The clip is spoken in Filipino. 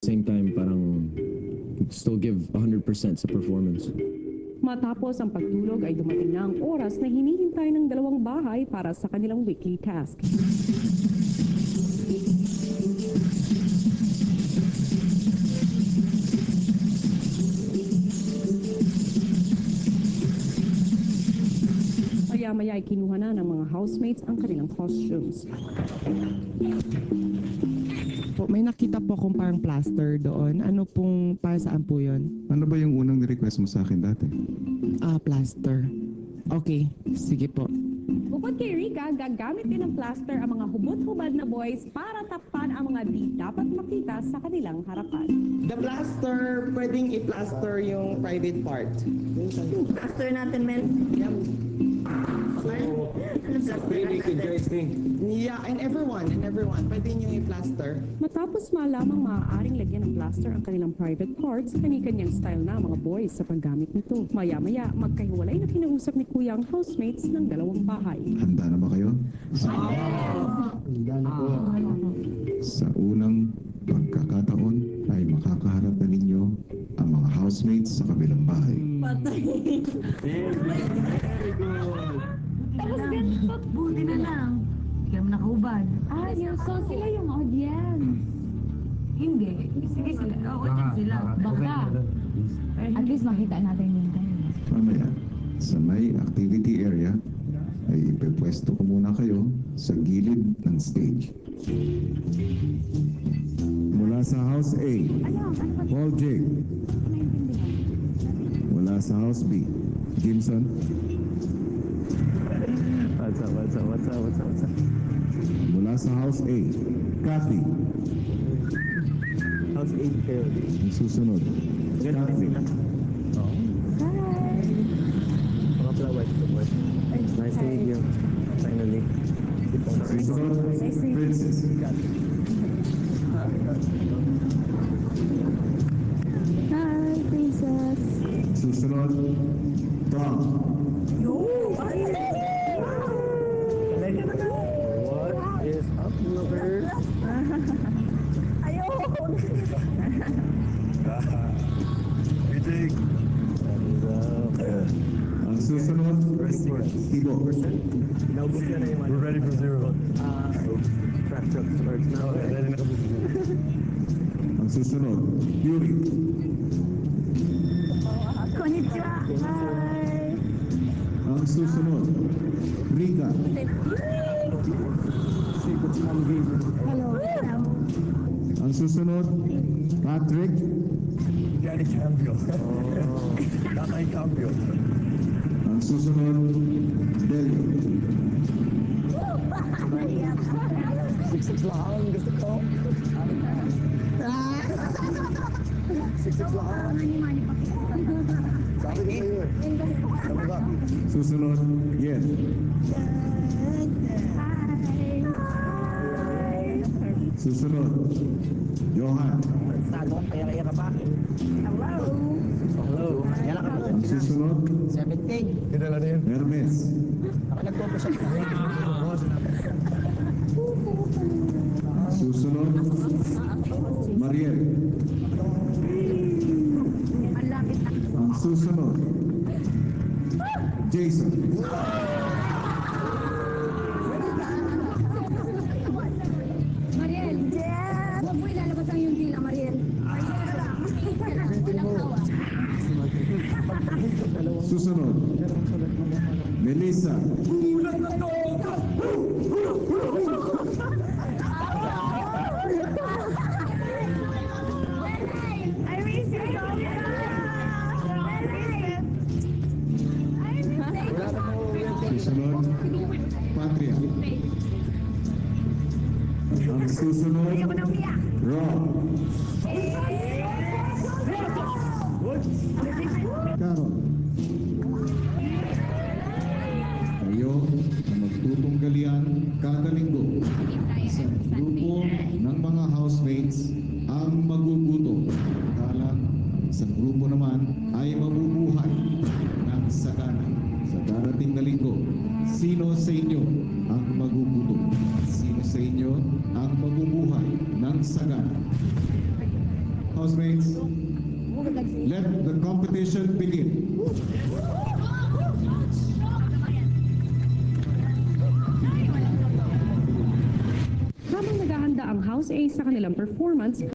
same time, parang still give 100% sa performance. Matapos ang pagtulog ay dumating na ang oras na hinihintay ng dalawang bahay para sa kanilang weekly task. Maya-maya ay kinuha na ng mga housemates ang kanilang costumes. May nakita po akong parang plaster doon. Ano pong, para saan po yun? Ano ba yung unang ni-request mo sa akin dati? Plaster. Okay, sige po. Bukod kay Rika, gagamit din ng plaster ang mga hubot-hubad na boys para tapan ang mga di dapat makita sa kanilang harapan. The plaster, pwedeng i-plaster yung private part. Plaster natin, Mel. Ano plaster natin? Yeah, and everyone. Pwede nyo i-plaster. Matapos malamang maaaring lagyan ng plaster ang kanilang private parts, kani-kanyang style na ang mga boys sa paggamit nito. Maya-maya, magkahiwalay na kinausap ni Kuya ang housemates ng dalawang bahay. Handa na ba kayo? Sa unang pagkakataon ay makakaharap na ninyo ang mga housemates sa kabilang bahay. Patay. Tapos ganito. Buti na lang. Hindi kami nakahubad. So sila yung audience. Hindi. Sige sila. Audience sila. Baka. At least makita natin yung tayo. Mamaya, sa may activity area, ay ipepwesto ko muna kayo sa gilid ng stage. Mula sa House A, Paul J. Mula sa House B, Jimson. What's up? Mula sa House A, Kathy. House 8 kayo. Ang susunod, Kathy. Nice to meet you. Finally. Susunod, Princess. Hi, princess. Susunod, Tom. What is up, lovers? Ang susunod, Tibo. We're ready for zero. Ang susunod, Yuri. Konnichiwa. Hi. Ang susunod, Rika. Hello. Ang susunod, Patrick. Daddy Cambio. Tatay Cambio. Ang susunod, Delio. Siksik lang. Gusto ko. Siksik lang. Sabi ko sa'yo eh. Sabi ba? Susunod, Yen. Susunod, Johan. Hello. Ang susunod, Kinala na yun. Hermes. Susunod, Mariel. Ang susunod, Jason. Mariel. Huwag mo ilalabas ang iyong dila, Mariel. Susunod, Melissa. I miss you so much. Susunod, Patria. Ang susunod, Rob. Carol. Kayo na magtutunggalian kada linggo sa grupo ng mga housemates ang magugutom. Kalang isang grupo naman ay mabubuhay ng sagana. Sa darating na linggo, sino sa inyo ang magugutom? Sino sa inyo ang mabubuhay ng sagana? Housemates, let the competition begin. Habang naghahanda ang House A sa kanilang performance,